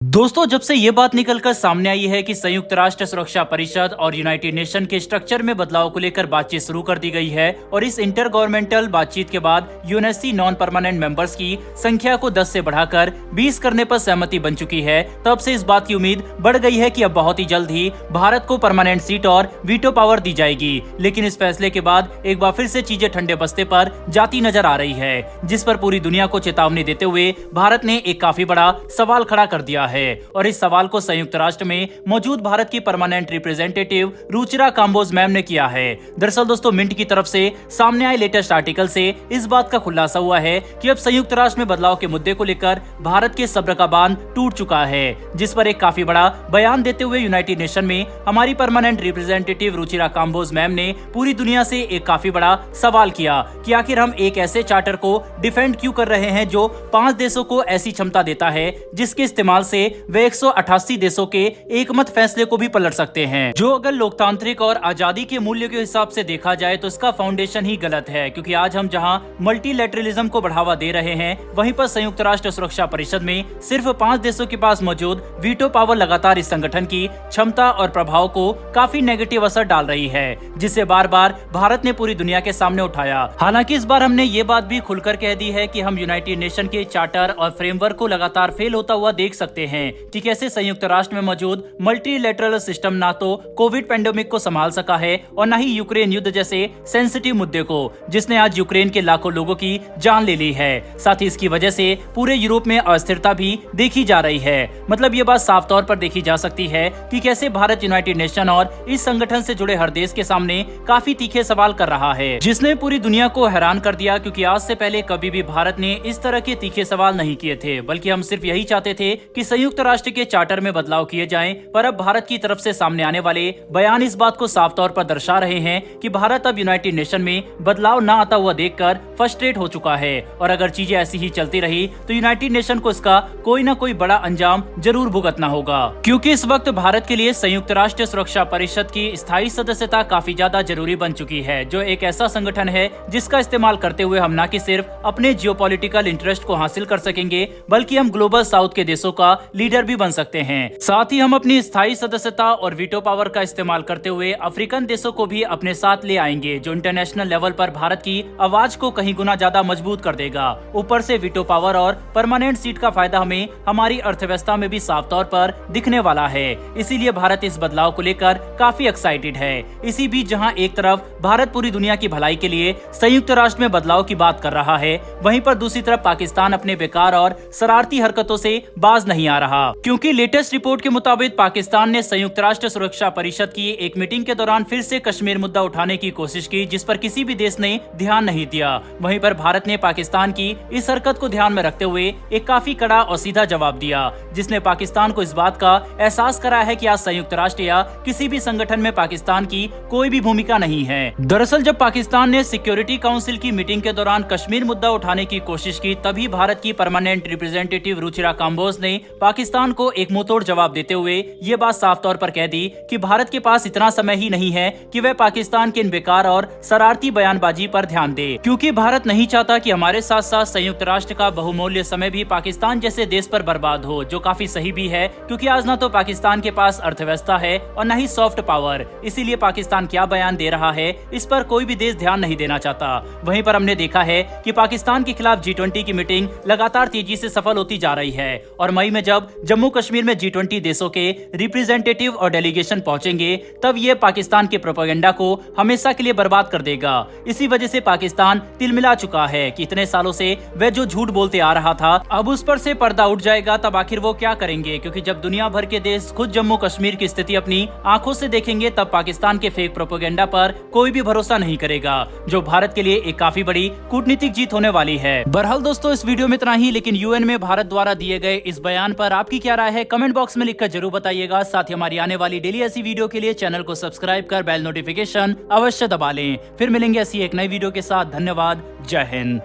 दोस्तों, जब से ये बात निकलकर सामने आई है कि संयुक्त राष्ट्र सुरक्षा परिषद और यूनाइटेड नेशन के स्ट्रक्चर में बदलाव को लेकर बातचीत शुरू कर दी गई है और इस इंटर गवर्नमेंटल बातचीत के बाद यूएनएससी नॉन परमानेंट मेंबर्स की संख्या को 10 से बढ़ाकर 20 करने पर सहमति बन चुकी है, तब से इस बात की उम्मीद बढ़ गई है कि अब बहुत ही जल्द ही भारत को परमानेंट सीट और वीटो पावर दी जाएगी। लेकिन इस फैसले के बाद एक बार फिर से चीजें ठंडे बस्ते पर जाती नजर आ रही है, जिस पर पूरी दुनिया को चेतावनी देते हुए भारत ने एक काफी बड़ा सवाल खड़ा कर दिया है। और इस सवाल को संयुक्त राष्ट्र में मौजूद भारत की permanent representative Ruchira Kamboj ma'am ने किया है। दरअसल दोस्तों, मिंट की तरफ से सामने आए लेटेस्ट आर्टिकल से इस बात का खुलासा हुआ है कि अब संयुक्त राष्ट्र में बदलाव के मुद्दे को लेकर भारत के सब्र का बांध टूट चुका है, जिस पर एक काफी बड़ा बयान देते हुए यूनाइटेड नेशन में हमारी permanent representative Ruchira Kamboj ma'am ने पूरी दुनिया से एक काफी बड़ा सवाल किया कि आखिर हम एक ऐसे चार्टर को डिफेंड क्यों कर रहे हैं जो 5 देशों को ऐसी क्षमता देता है जिसके इस्तेमाल से वे 188 देशों के एकमत फैसले को भी पलट सकते हैं, जो अगर लोकतांत्रिक और आजादी के मूल्य के हिसाब से देखा जाए तो इसका फाउंडेशन ही गलत है। क्योंकि आज हम जहां मल्टीलैटरलिज्म को बढ़ावा दे रहे हैं, वहीं पर संयुक्त राष्ट्र सुरक्षा परिषद में सिर्फ 5 देशों के पास मौजूद वीटो पावर लगातार इस संगठन की क्षमता और प्रभाव को काफी नेगेटिव असर डाल रही है, जिसे बार बार भारत ने पूरी दुनिया के सामने उठाया। हालांकि इस बार हमने ये बात भी खुलकर कह दी है कि हम यूनाइटेड नेशन के चार्टर और फ्रेमवर्क को लगातार फेल होता हुआ देख सकते हैं कि कैसे संयुक्त राष्ट्र में मौजूद मल्टीलैटरल सिस्टम ना तो कोविड पेंडेमिक को संभाल सका है और न ही यूक्रेन युद्ध जैसे सेंसिटिव मुद्दे को, जिसने आज यूक्रेन के लाखों लोगों की जान ले ली है। साथ ही इसकी वजह से पूरे यूरोप में अस्थिरता भी देखी जा रही है। मतलब ये बात साफ तौर पर देखी जा सकती है कि कैसे भारत यूनाइटेड नेशन और इस संगठन से जुड़े हर देश के सामने काफी तीखे सवाल कर रहा है, जिसने पूरी दुनिया को हैरान कर दिया। क्योंकि आज से पहले कभी भी भारत ने इस तरह के तीखे सवाल नहीं किए थे, बल्कि हम सिर्फ यही चाहते थे कि संयुक्त राष्ट्र के चार्टर में बदलाव किए जाएं। पर अब भारत की तरफ से सामने आने वाले बयान इस बात को साफ तौर पर दर्शा रहे हैं कि भारत अब यूनाइटेड नेशन में बदलाव न आता हुआ देखकर फ्रस्ट्रेट हो चुका है और अगर चीजें ऐसी ही चलती रही तो यूनाइटेड नेशन को इसका कोई न कोई बड़ा अंजाम जरूर भुगतना होगा। क्योंकि इस वक्त भारत के लिए संयुक्त राष्ट्र सुरक्षा परिषद की स्थायी सदस्यता काफी ज्यादा जरूरी बन चुकी है, जो एक ऐसा संगठन है जिसका इस्तेमाल करते हुए हम न कि सिर्फ अपने जियोपॉलिटिकल इंटरेस्ट को हासिल कर सकेंगे, बल्कि हम ग्लोबल साउथ के देशों का लीडर भी बन सकते हैं। साथ ही हम अपनी स्थायी सदस्यता और वीटो पावर का इस्तेमाल करते हुए अफ्रीकन देशों को भी अपने साथ ले आएंगे, जो इंटरनेशनल लेवल पर भारत की आवाज को कहीं गुना ज्यादा मजबूत कर देगा। ऊपर से वीटो पावर और परमानेंट सीट का फायदा हमें हमारी अर्थव्यवस्था में भी साफ तौर पर दिखने वाला है। इसीलिए भारत इस बदलाव को लेकर काफी एक्साइटेड है। इसी बीच जहां एक तरफ भारत पूरी दुनिया की भलाई के लिए संयुक्त राष्ट्र में बदलाव की बात कर रहा है, वहीं पर दूसरी तरफ पाकिस्तान अपने बेकार और शरारती हरकतों से बाज नहीं आ रहा। क्योंकि लेटेस्ट रिपोर्ट के मुताबिक पाकिस्तान ने संयुक्त राष्ट्र सुरक्षा परिषद की एक मीटिंग के दौरान फिर से कश्मीर मुद्दा उठाने की कोशिश की, जिस पर किसी भी देश ने ध्यान नहीं दिया। वहीं पर भारत ने पाकिस्तान की इस हरकत को ध्यान में रखते हुए एक काफी कड़ा और सीधा जवाब दिया, जिसने पाकिस्तान को इस बात का एहसास कराया है कि आज संयुक्त राष्ट्र या किसी भी संगठन में पाकिस्तान की कोई भी भूमिका नहीं है। दरअसल जब पाकिस्तान ने सिक्योरिटी काउंसिल की मीटिंग के दौरान कश्मीर मुद्दा उठाने की कोशिश की, तभी भारत की परमानेंट रिप्रेजेंटेटिव रुचिरा काम्बोज ने पाकिस्तान को एक मुंहतोड़ जवाब देते हुए ये बात साफ तौर पर कह दी कि भारत के पास इतना समय ही नहीं है कि वह पाकिस्तान के इन बेकार और शरारती बयानबाजी पर ध्यान दे। क्योंकि भारत नहीं चाहता कि हमारे साथ साथ संयुक्त राष्ट्र का बहुमूल्य समय भी पाकिस्तान जैसे देश पर बर्बाद हो, जो काफी सही भी है। क्योंकि आज ना तो पाकिस्तान के पास अर्थव्यवस्था है और न ही सॉफ्ट पावर, इसीलिए पाकिस्तान क्या बयान दे रहा है इस पर कोई भी देश ध्यान नहीं देना चाहता। वहीं पर हमने देखा है कि पाकिस्तान के खिलाफ G20 की मीटिंग लगातार तेजी से सफल होती जा रही है और मई में जब जम्मू कश्मीर में G20 देशों के रिप्रेजेंटेटिव और डेलीगेशन पहुंचेंगे, तब ये पाकिस्तान के प्रोपेगेंडा को हमेशा के लिए बर्बाद कर देगा। इसी वजह से पाकिस्तान तिलमिला चुका है कि इतने सालों से वह जो झूठ बोलते आ रहा था, अब उस पर से पर्दा उठ जाएगा। तब आखिर वो क्या करेंगे? क्योंकि जब दुनिया भर के देश खुद जम्मू कश्मीर की स्थिति अपनी आंखों से देखेंगे, तब पाकिस्तान के फेक प्रोपेगेंडा पर कोई भी भरोसा नहीं करेगा, जो भारत के लिए एक काफी बड़ी कूटनीतिक जीत होने वाली है। बहरहाल दोस्तों, इस वीडियो में इतना ही, लेकिन यूएन में भारत द्वारा दिए गए इस बयान पर आपकी क्या राय है, कमेंट बॉक्स में लिखकर जरूर बताइएगा। साथ ही हमारी आने वाली डेली ऐसी वीडियो के लिए चैनल को सब्सक्राइब कर बेल नोटिफिकेशन अवश्य दबा लें। फिर मिलेंगे ऐसी एक नई वीडियो के साथ। धन्यवाद। जय हिंद।